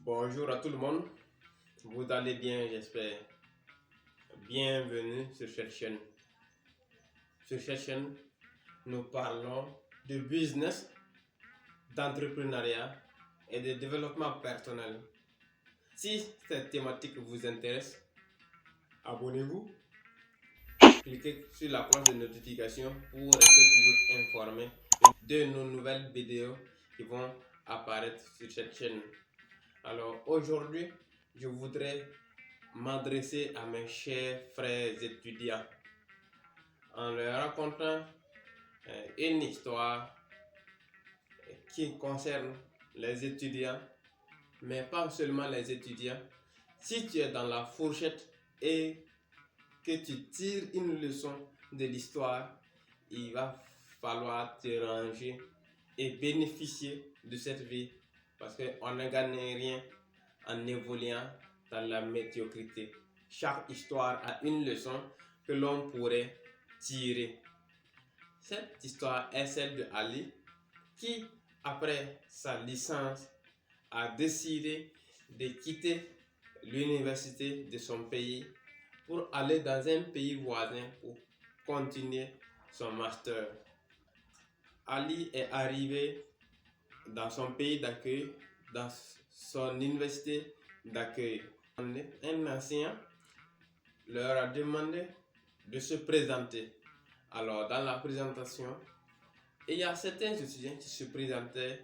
Bonjour à tout le monde, vous allez bien, j'espère. Bienvenue sur cette chaîne. Sur cette chaîne, nous parlons de business, d'entrepreneuriat et de développement personnel. Si cette thématique vous intéresse, abonnez-vous, cliquez sur la cloche de notification pour rester toujours informé de nos nouvelles vidéos qui vont apparaître sur cette chaîne. Alors aujourd'hui, je voudrais m'adresser à mes chers frères étudiants en leur racontant une histoire qui concerne les étudiants, mais pas seulement les étudiants. Si tu es dans la fourchette et que tu tires une leçon de l'histoire, il va falloir te ranger et bénéficier de cette vie parce qu'on ne gagne rien en évoluant dans la médiocrité. Chaque histoire a une leçon que l'on pourrait tirer. Cette histoire est celle de Ali qui, après sa licence, a décidé de quitter l'université de son pays pour aller dans un pays voisin pour continuer son master. Ali est arrivé dans son pays d'accueil, dans son université d'accueil. Un enseignant leur a demandé de se présenter. Alors, dans la présentation, il y a certains étudiants qui se présentaient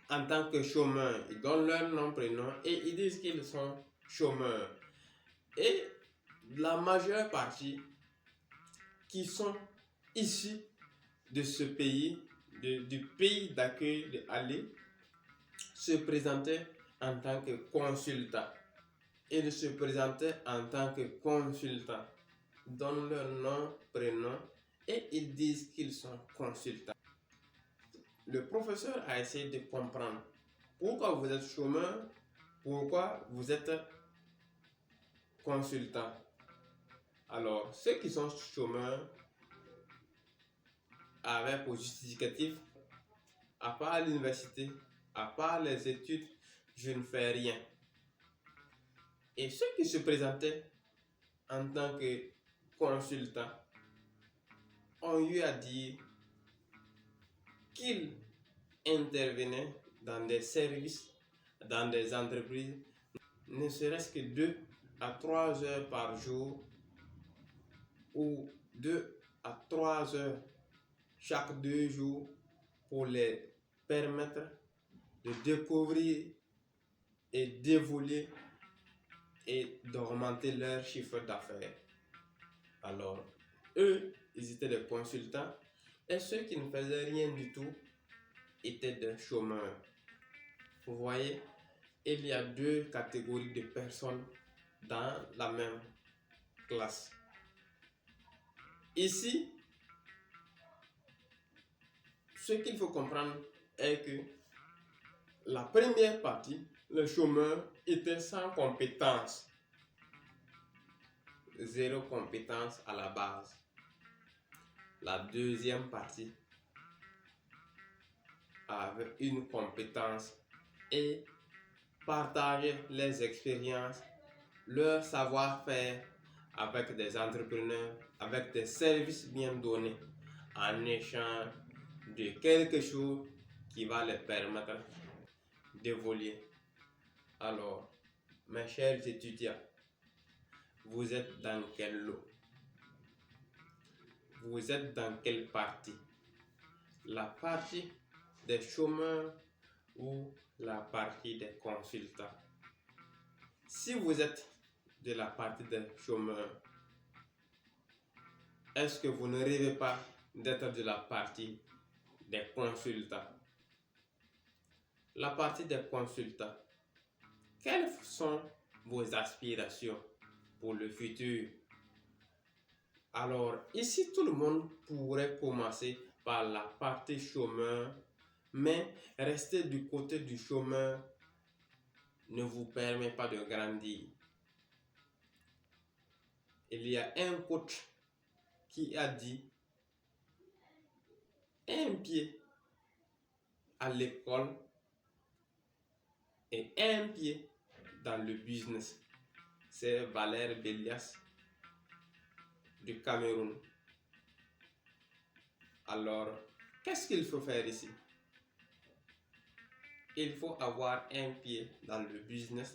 en tant que chômeurs. Ils donnent leur nom, prénom et ils disent qu'ils sont chômeurs. Et la majeure partie qui sont issus de ce pays, du pays d'accueil de Ali, se présentaient en tant que consultants. Ils se présentaient en tant que consultants, donnent leur nom, prénom et ils disent qu'ils sont consultants. Le professeur a essayé de comprendre pourquoi vous êtes chômeur, pourquoi vous êtes consultant. Alors, ceux qui sont chômeurs avaient pour justificatif, à part l'université, à part les études, je ne fais rien. Et ceux qui se présentaient en tant que consultants ont eu à dire qu'ils intervenaient dans des services, dans des entreprises, ne serait-ce que 2 à 3 heures par jour ou 2 à 3 heures chaque 2 jours pour les permettre de découvrir et d'évoluer et d'augmenter leur chiffre d'affaires. Alors, eux, ils étaient des consultants et ceux qui ne faisaient rien du tout étaient des chômeurs. Vous voyez, il y a 2 catégories de personnes dans la même classe. Ici, ce qu'il faut comprendre est que la première partie, les chômeurs étaient sans compétence. 0 compétence à la base. La deuxième partie avait une compétence et partageait les expériences, leur savoir-faire avec des entrepreneurs, avec des services bien donnés en échange de quelque chose qui va les permettre d'évoluer. Alors, mes chers étudiants, vous êtes dans quel lot? Vous êtes dans quelle partie? La partie des chômeurs ou la partie des consultants? Si vous êtes de la partie des chômeurs, est-ce que vous ne rêvez pas d'être de la partie des consultants? La partie des consultants, quelles sont vos aspirations pour le futur? Alors, ici, tout le monde pourrait commencer par la partie chômeur, mais rester du côté du chômeur ne vous permet pas de grandir. Il y a un coach qui a dit un pied à l'école et un pied dans le business. C'est Valère Bélias du Cameroun. Alors, qu'est-ce qu'il faut faire ici? Il faut avoir un pied dans le business,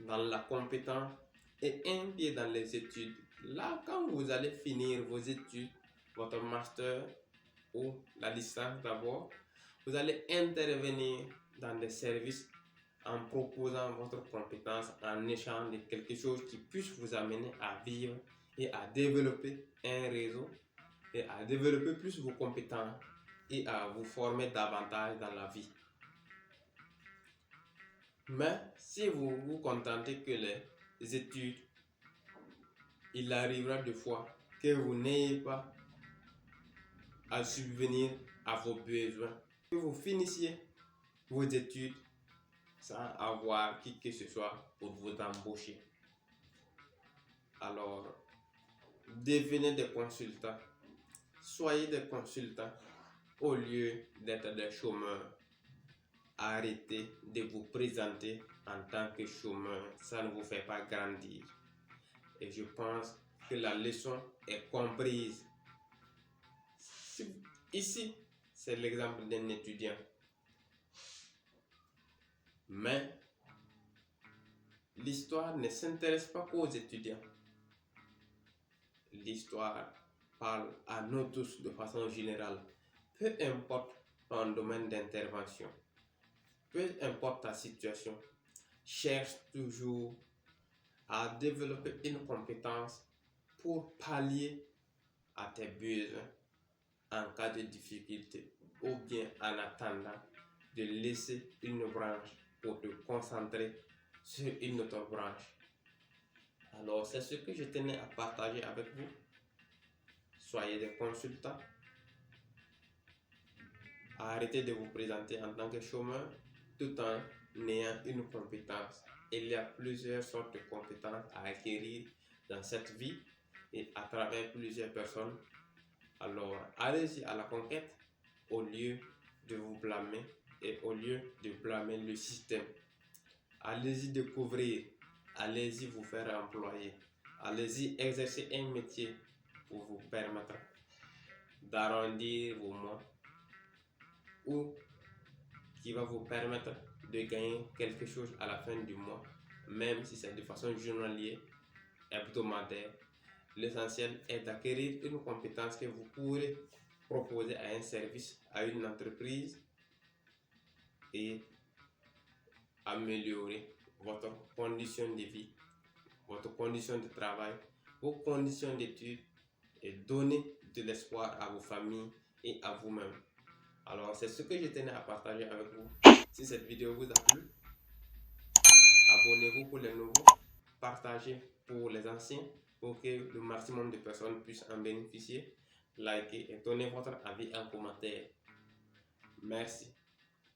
dans la compétence et un pied dans les études. Là, quand vous allez finir vos études, votre master ou la licence d'abord, vous allez intervenir dans des services en proposant votre compétence, en échange de quelque chose qui puisse vous amener à vivre et à développer un réseau et à développer plus vos compétences et à vous former davantage dans la vie. Mais si vous vous contentez que les études, il arrivera des fois que vous n'ayez pas à subvenir à vos besoins, que vous finissiez vos études sans avoir qui que ce soit pour vous embaucher. Alors, devenez des consultants, soyez des consultants au lieu d'être des chômeurs. Arrêtez de vous présenter en tant que chômeur, ça ne vous fait pas grandir. Et je pense que la leçon est comprise. Ici, c'est l'exemple d'un étudiant. Mais l'histoire ne s'intéresse pas qu'aux étudiants. L'histoire parle à nous tous de façon générale. Peu importe ton domaine d'intervention, peu importe ta situation, cherche toujours à développer une compétence pour pallier à tes besoins en cas de difficulté ou bien en attendant de laisser une branche pour te concentrer sur une autre branche. Alors, c'est ce que je tenais à partager avec vous. Soyez des consultants. Arrêtez de vous présenter en tant que chômeur tout en ayant une compétence. Il y a plusieurs sortes de compétences à acquérir dans cette vie et à travers plusieurs personnes. Alors, allez-y à la conquête au lieu de vous blâmer et au lieu de blâmer le système. Allez-y découvrir, allez-y vous faire employer, allez-y exercer un métier pour vous permettre d'arrondir vos mois ou qui va vous permettre de gagner quelque chose à la fin du mois, même si c'est de façon journalière, hebdomadaire. L'essentiel est d'acquérir une compétence que vous pourrez proposer à un service, à une entreprise et améliorer votre condition de vie, votre condition de travail, vos conditions d'études et donner de l'espoir à vos familles et à vous-même. Alors, c'est ce que je tenais à partager avec vous. Si cette vidéo vous a plu, abonnez-vous pour les nouveaux, partagez pour les anciens pour que le maximum de personnes puissent en bénéficier. Likez et donnez votre avis en commentaire. Merci.